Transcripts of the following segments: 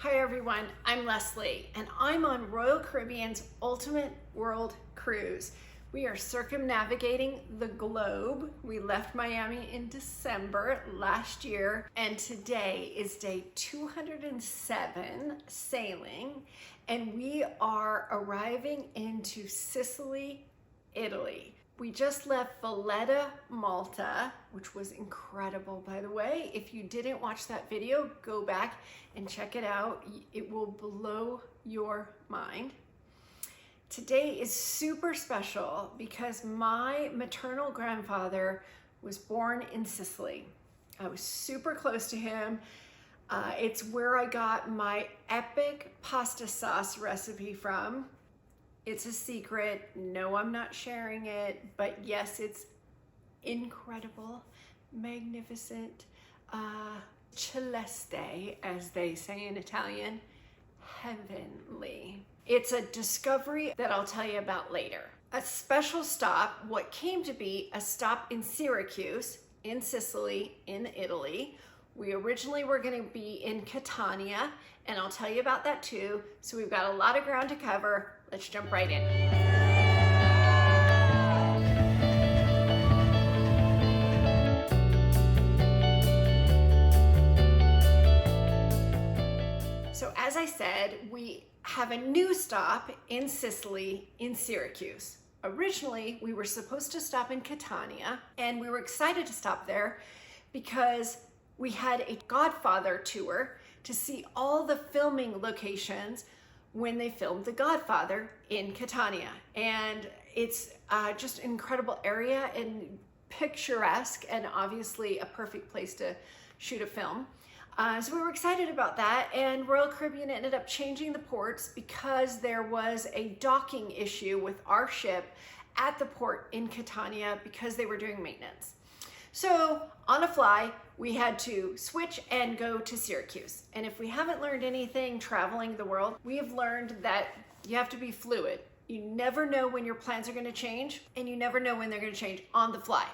Hi everyone, I'm Leslie and I'm on Royal Caribbean's Ultimate World Cruise. We are circumnavigating the globe. We left Miami in December last year and today is day 207 sailing and we are arriving into Sicily, Italy. We just left Valletta, Malta, which was incredible, by the way. If you didn't watch that video, go back and check it out. It will blow your mind. Today is super special because my maternal grandfather was born in Sicily. I was super close to him. It's where I got my epic pasta sauce recipe from. It's a secret. No, I'm not sharing it, but yes, it's incredible, magnificent, celeste, as they say in Italian, heavenly. It's a discovery that I'll tell you about later. A special stop, what came to be a stop in Syracuse, in Sicily, in Italy. We originally were going to be in Catania, and I'll tell you about that too. So we've got a lot of ground to cover. Let's jump right in. So as I said, we have a new stop in Sicily, in Syracuse. Originally, we were supposed to stop in Catania, and we were excited to stop there because we had a Godfather tour to see all the filming locations when they filmed The Godfather in Catania. And it's just an incredible area and picturesque and obviously a perfect place to shoot a film. So we were excited about that, and Royal Caribbean ended up changing the ports because there was a docking issue with our ship at the port in Catania because they were doing maintenance. So on a fly, we had to switch and go to Syracuse. And if we haven't learned anything traveling the world, we have learned that you have to be fluid. You never know when your plans are going to change, and you never know when they're going to change on the fly.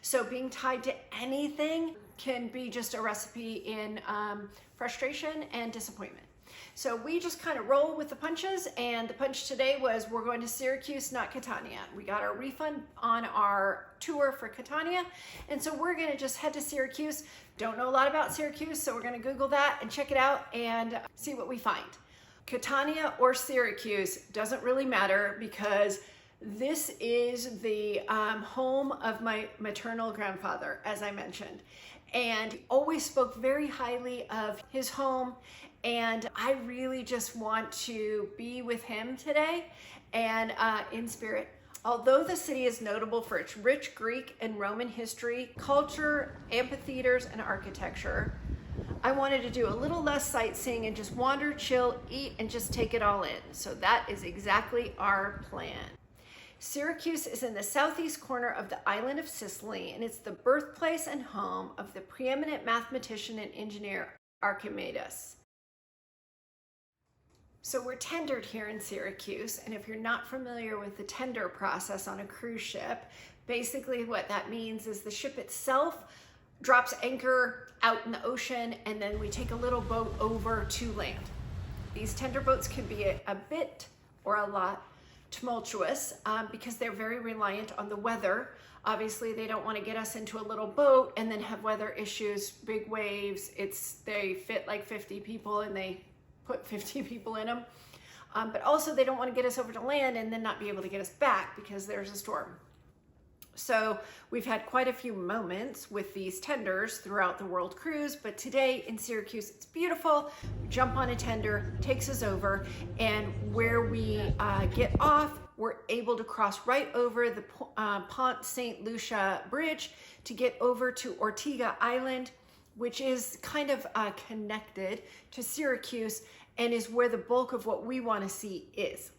So being tied to anything can be just a recipe in frustration and disappointment. So we just kind of roll with the punches, and the punch today was we're going to Syracuse, not Catania. We got our refund on our tour for Catania, and so we're gonna just head to Syracuse. Don't know a lot about Syracuse, so we're gonna Google that and check it out and see what we find. Catania or Syracuse doesn't really matter because this is the home of my maternal grandfather, as I mentioned, and he always spoke very highly of his home. And I really just want to be with him today and in spirit. Although the city is notable for its rich Greek and Roman history, culture, amphitheaters, and architecture, I wanted to do a little less sightseeing and just wander, chill, eat, and just take it all in. So that is exactly our plan. Syracuse is in the southeast corner of the island of Sicily, and it's the birthplace and home of the preeminent mathematician and engineer Archimedes. So we're tendered here in Syracuse, and if you're not familiar with the tender process on a cruise ship, basically what that means is the ship itself drops anchor out in the ocean, and then we take a little boat over to land. These tender boats can be a bit or a lot tumultuous because they're very reliant on the weather. Obviously, they don't want to get us into a little boat and then have weather issues, big waves. They fit like 50 people and they put 50 people in them. But also they don't want to get us over to land and then not be able to get us back because there's a storm. So we've had quite a few moments with these tenders throughout the world cruise, but today in Syracuse, it's beautiful. We jump on a tender, takes us over, and where we get off, we're able to cross right over the Pont St. Lucia Bridge to get over to Ortigia Island, which is kind of connected to Syracuse and is where the bulk of what we want to see is.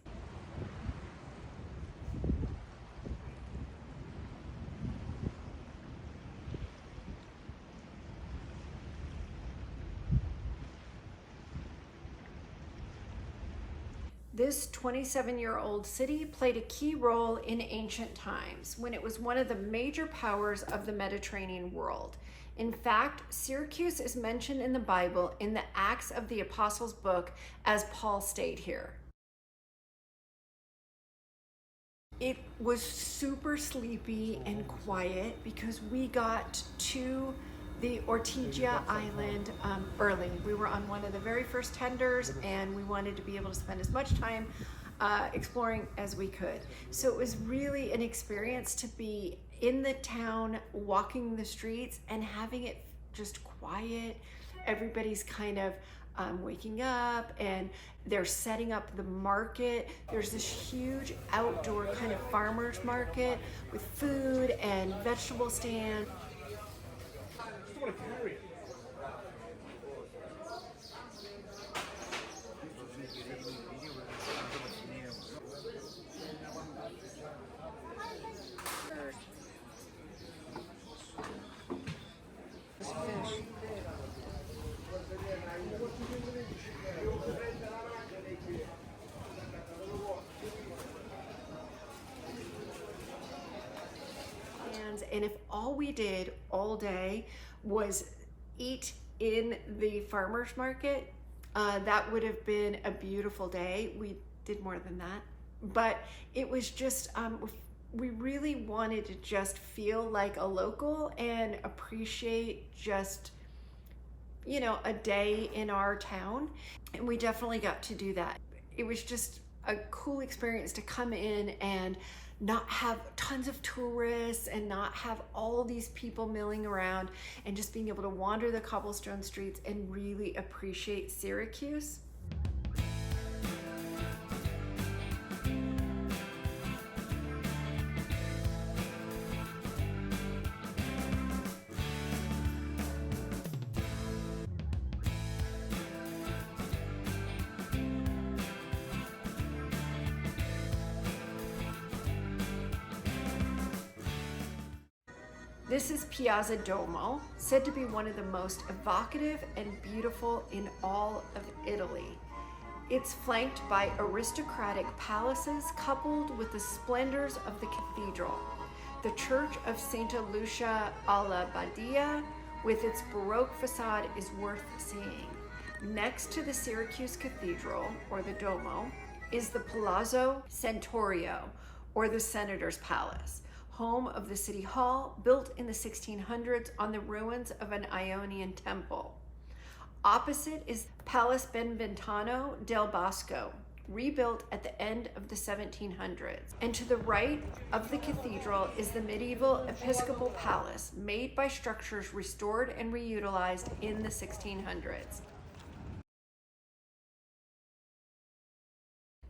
This 27-year-old city played a key role in ancient times when it was one of the major powers of the Mediterranean world. In fact, Syracuse is mentioned in the Bible in the Acts of the Apostles book as Paul stayed here. It was super sleepy and quiet because we got to the Ortigia Island early. We were on one of the very first tenders and we wanted to be able to spend as much time exploring as we could. So it was really an experience to be in the town, walking the streets and having it just quiet. Everybody's kind of waking up and they're setting up the market. There's this huge outdoor kind of farmers market with food and vegetable stand. And if all we did all day was eat in the farmer's market, that would have been a beautiful day. We did more than that, but it was just, we really wanted to just feel like a local and appreciate just, you know, a day in our town. And we definitely got to do that. It was just a cool experience to come in and not have tons of tourists and not have all these people milling around and just being able to wander the cobblestone streets and really appreciate Syracuse. This is Piazza Duomo, said to be one of the most evocative and beautiful in all of Italy. It's flanked by aristocratic palaces coupled with the splendors of the cathedral. The Church of Santa Lucia alla Badia, with its Baroque facade, is worth seeing. Next to the Syracuse Cathedral, or the Duomo, is the Palazzo Centorio, or the Senator's Palace, home of the City Hall, built in the 1600s on the ruins of an Ionian temple. Opposite is Palace Benventano del Bosco, rebuilt at the end of the 1700s. And to the right of the cathedral is the medieval Episcopal Palace, made by structures restored and reutilized in the 1600s.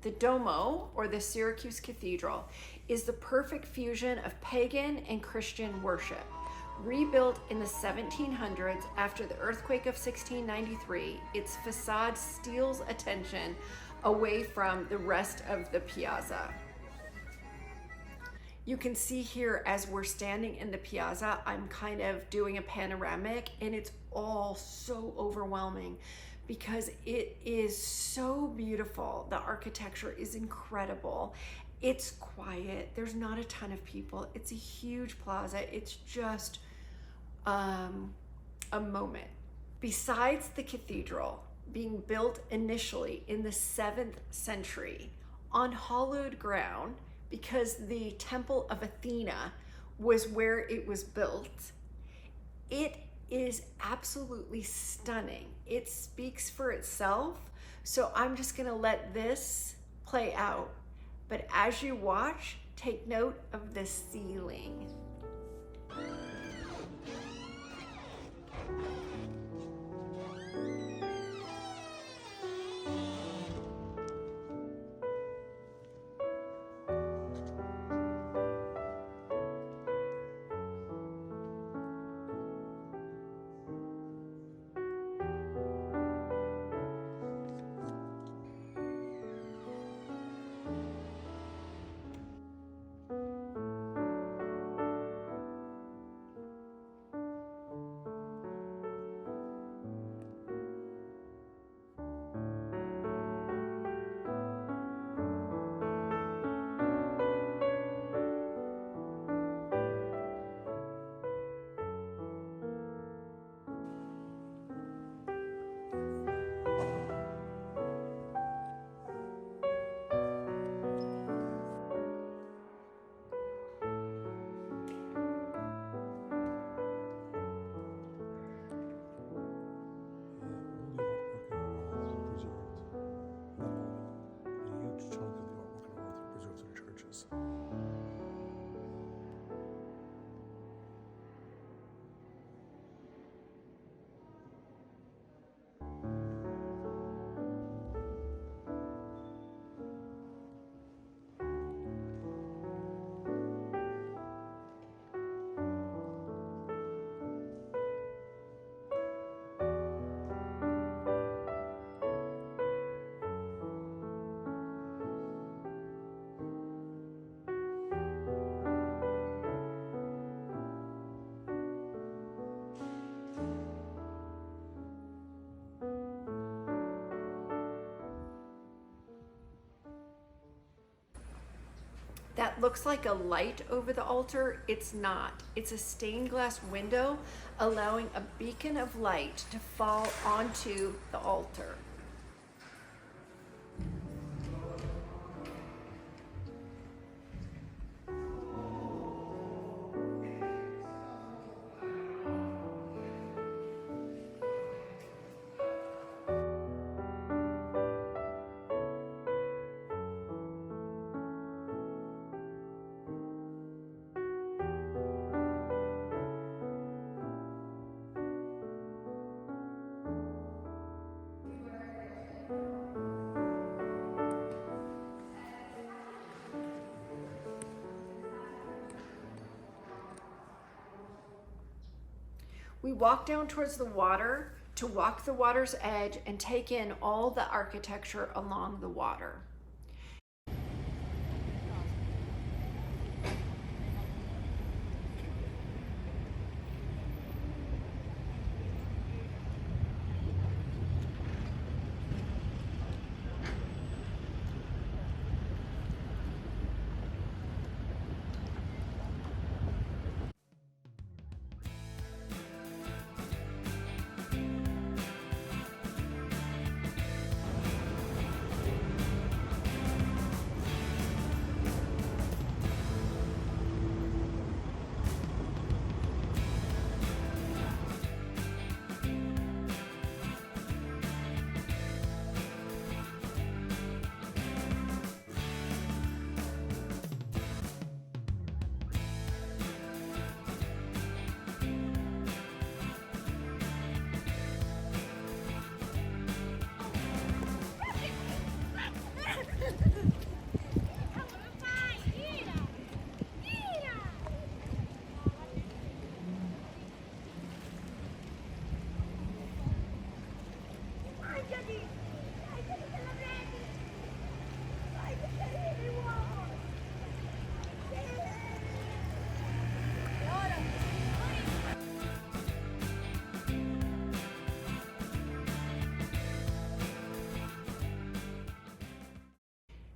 The Duomo, or the Syracuse Cathedral, is the perfect fusion of pagan and Christian worship. Rebuilt in the 1700s after the earthquake of 1693, its facade steals attention away from the rest of the piazza. You can see here as we're standing in the piazza, I'm kind of doing a panoramic and it's all so overwhelming because it is so beautiful. The architecture is incredible. It's quiet. There's not a ton of people. It's a huge plaza. It's just a moment. Besides the cathedral being built initially in the 7th century on hallowed ground, because the Temple of Athena was where it was built, it is absolutely stunning. It speaks for itself. So I'm just gonna let this play out. But as you watch, take note of the ceiling. that looks like a light over the altar, it's not. It's a stained glass window allowing a beacon of light to fall onto the altar. We walk down towards the water to walk the water's edge and take in all the architecture along the water.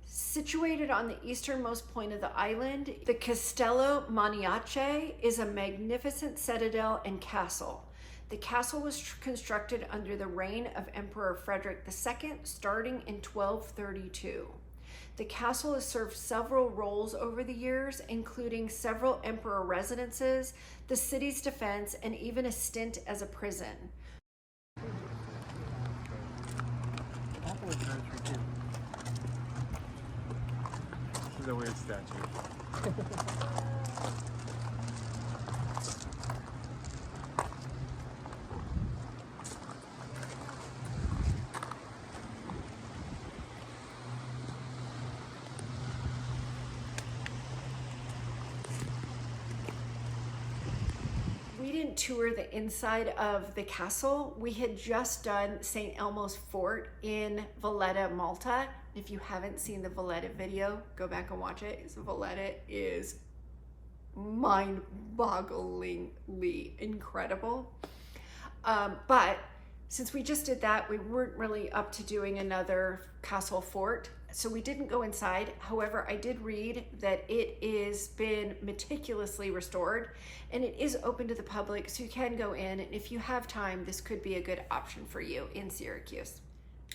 Situated on the easternmost point of the island, the Castello Maniace is a magnificent citadel and castle. The castle was constructed under the reign of Emperor Frederick II, starting in 1232. The castle has served several roles over the years, including several emperor residences, the city's defense, and even a stint as a prison. This is a weird statue. We didn't tour the inside of the castle. We had just done St. Elmo's Fort in Valletta, Malta. If you haven't seen the Valletta video, go back and watch it. Valletta is mind-bogglingly incredible. But since we just did that, we weren't really up to doing another castle fort, so we didn't go inside. However, I did read that it is been meticulously restored and it is open to the public, so you can go in, and if you have time, this could be a good option for you in Syracuse.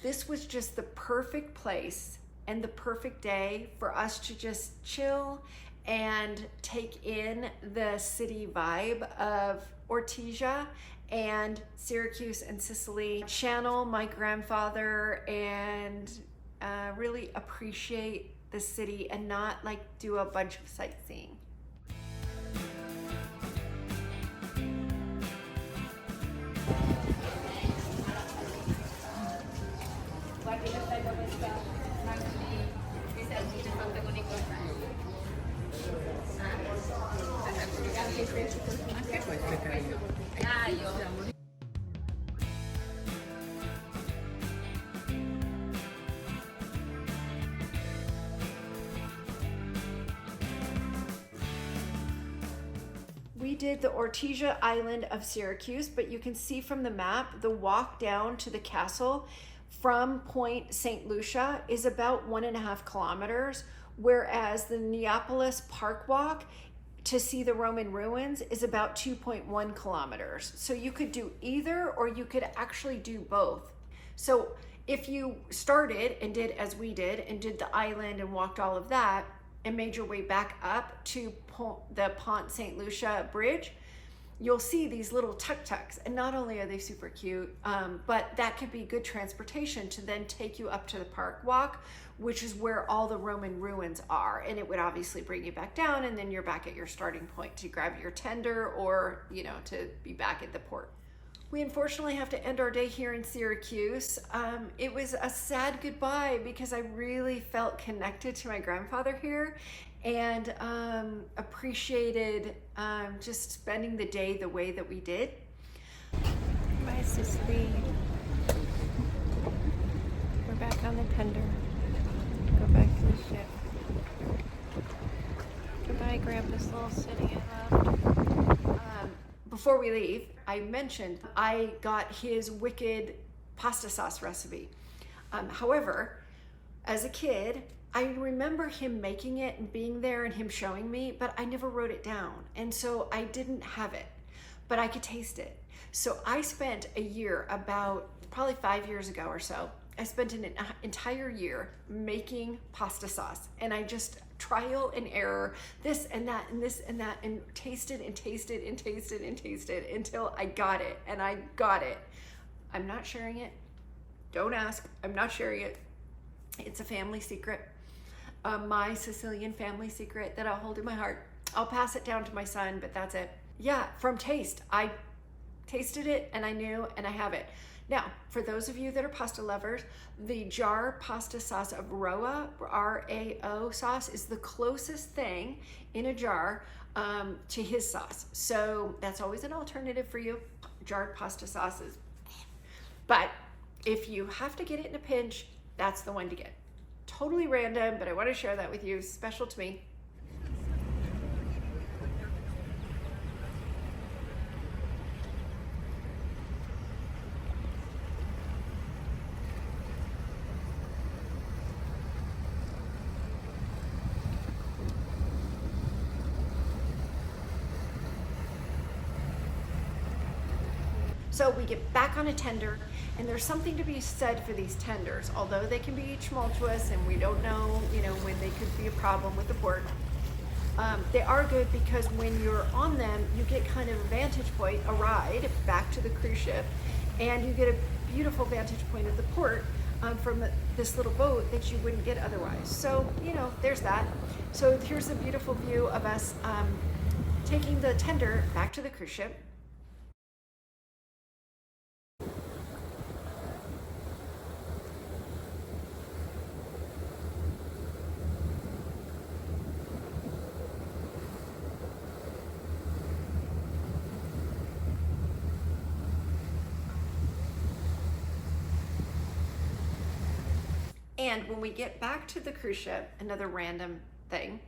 This was just the perfect place and the perfect day for us to just chill and take in the city vibe of Ortigia and Syracuse and Sicily, channel my grandfather, and really appreciate the city and not like do a bunch of sightseeing. We did the Ortigia island of Syracuse, but you can see from the map, the walk down to the castle from Point St. Lucia is about 1.5 kilometers. whereas the Neapolis Park Walk to see the Roman ruins is about 2.1 kilometers. So you could do either, or you could actually do both. So if you started and did as we did and did the island and walked all of that and made your way back up to the Pont St. Lucia Bridge, you'll see these little tuk-tuks, and not only are they super cute, but that could be good transportation to then take you up to the park walk, which is where all the Roman ruins are. And it would obviously bring you back down, and then you're back at your starting point to grab your tender, or, you know, to be back at the port. We unfortunately have to end our day here in Syracuse. It was a sad goodbye because I really felt connected to my grandfather here, and appreciated just spending the day the way that we did. Bye, Sicily. We're back on the tender. Go back to the ship. Goodbye, Grandpa's little city I loved. Before we leave, I mentioned I got his wicked pasta sauce recipe. However, as a kid, I remember him making it and being there and him showing me, but I never wrote it down. And so I didn't have it, but I could taste it. So I spent a year, about probably 5 years ago or so, I spent an entire year making pasta sauce, and I just trial and error, this and that and this and that, and tasted and tasted and tasted and tasted until I got it, and I got it. I'm not sharing it. Don't ask. I'm not sharing it. It's a family secret. My Sicilian family secret that I'll hold in my heart. I'll pass it down to my son, but that's it. Yeah, from taste. I tasted it and I knew, and I have it. Now, for those of you that are pasta lovers, the jar pasta sauce of Roa, R-A-O sauce, is the closest thing in a jar to his sauce. So that's always an alternative for you, jarred pasta sauces. But if you have to get it in a pinch, that's the one to get. Totally random, but I want to share that with you. Special to me. So we get back on a tender, and there's something to be said for these tenders. Although they can be tumultuous and we don't know, when they could be a problem with the port, they are good because when you're on them, you get kind of a vantage point, a ride back to the cruise ship, and you get a beautiful vantage point of the port from this little boat that you wouldn't get otherwise. So, there's that. So here's a beautiful view of us taking the tender back to the cruise ship. And when we get back to the cruise ship, another random thing,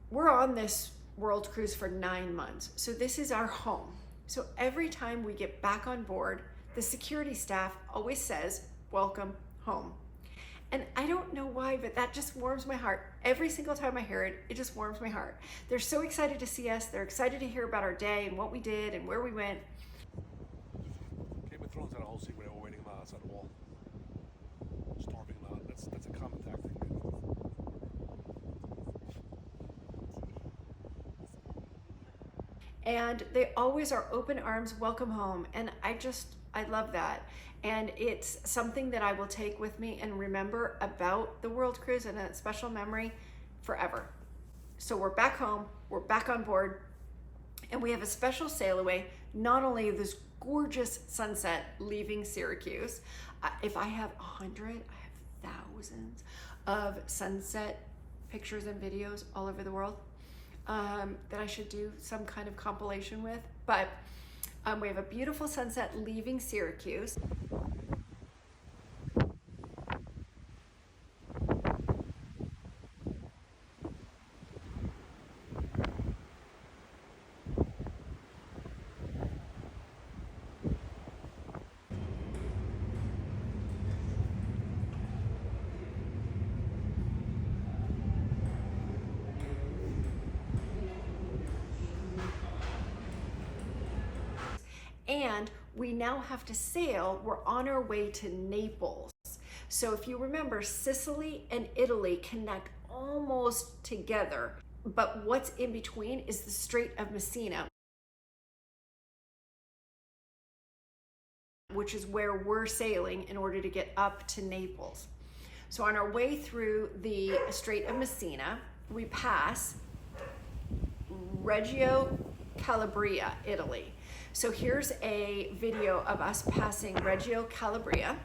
we're on this world cruise for 9 months. So this is our home. So every time we get back on board, the security staff always says, "Welcome home." And I don't know why, but that just warms my heart. Every single time I hear it, it just warms my heart. They're so excited to see us. They're excited to hear about our day and what we did and where we went. Game of Thrones had a whole scene where they were waiting outside the wall. Storming them out. That's a common tactic. And they always are open arms, welcome home. And I love that. And it's something that I will take with me and remember about the world cruise, and a special memory forever. So we're back home, we're back on board, and we have a special sail away. Not only this gorgeous sunset leaving Syracuse, if I have 100, I have thousands of sunset pictures and videos all over the world that I should do some kind of compilation with. But we have a beautiful sunset leaving Syracuse. And we now have to sail. We're on our way to Naples. So if you remember, Sicily and Italy connect almost together, but what's in between is the Strait of Messina, which is where we're sailing in order to get up to Naples. So on our way through the Strait of Messina, we pass Reggio Calabria, Italy. So here's a video of us passing Reggio Calabria.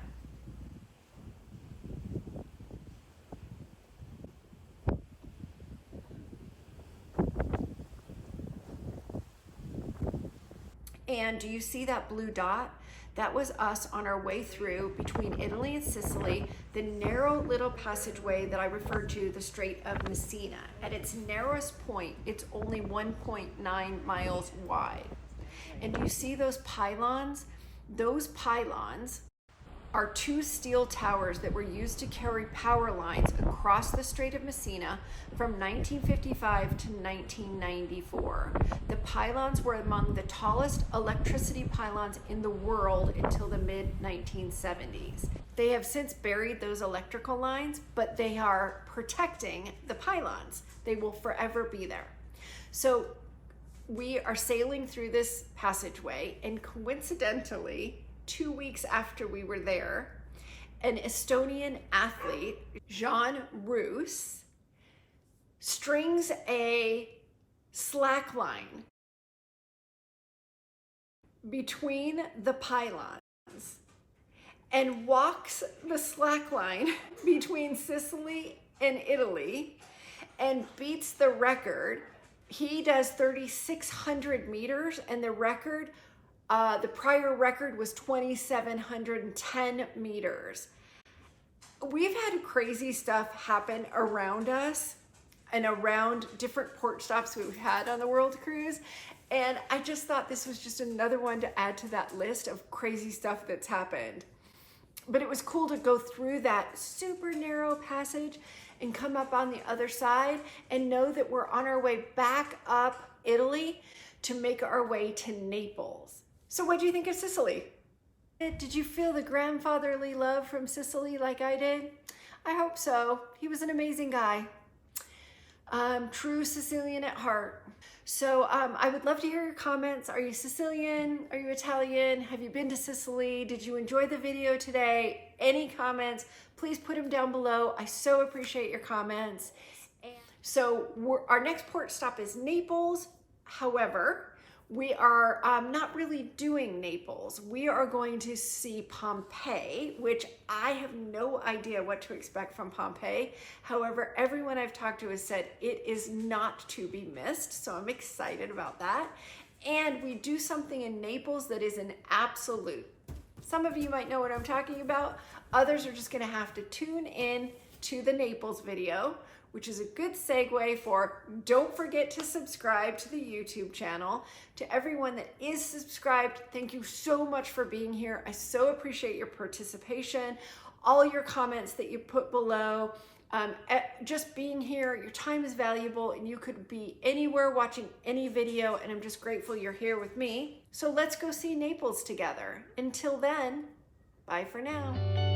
And do you see that blue dot? That was us on our way through between Italy and Sicily, the narrow little passageway that I referred to, the Strait of Messina. At its narrowest point, it's only 1.9 miles wide. And do you see those pylons? Those pylons are two steel towers that were used to carry power lines across the Strait of Messina from 1955 to 1994. The pylons were among the tallest electricity pylons in the world until the mid-1970s. They have since buried those electrical lines, but they are protecting the pylons. They will forever be there. So we are sailing through this passageway, and coincidentally, 2 weeks after we were there, an Estonian athlete, Jean Roos, strings a slack line between the pylons and walks the slack line between Sicily and Italy and beats the record. He does 3,600 meters, and the record, the prior record was 2,710 meters. We've had crazy stuff happen around us and around different port stops we've had on the World Cruise. And I just thought this was just another one to add to that list of crazy stuff that's happened. But it was cool to go through that super narrow passage and come up on the other side and know that we're on our way back up Italy to make our way to Naples. So what do you think of Sicily? Did you feel the grandfatherly love from Sicily like I did? I hope so. He was an amazing guy. True Sicilian at heart. So I would love to hear your comments. Are you Sicilian? Are you Italian? Have you been to Sicily? Did you enjoy the video today? Any comments, please put them down below. I so appreciate your comments. So our next port stop is Naples. However, we are not really doing Naples. We are going to see Pompeii, which I have no idea what to expect from Pompeii. However, everyone I've talked to has said it is not to be missed, so I'm excited about that. And we do something in Naples that is an absolute. Some of you might know what I'm talking about. Others are just gonna have to tune in to the Naples video, which is a good segue for don't forget to subscribe to the YouTube channel. To everyone that is subscribed, thank you so much for being here. I so appreciate your participation, all your comments that you put below. Just being here, your time is valuable and you could be anywhere watching any video, and I'm just grateful you're here with me. So let's go see Naples together. Until then, bye for now.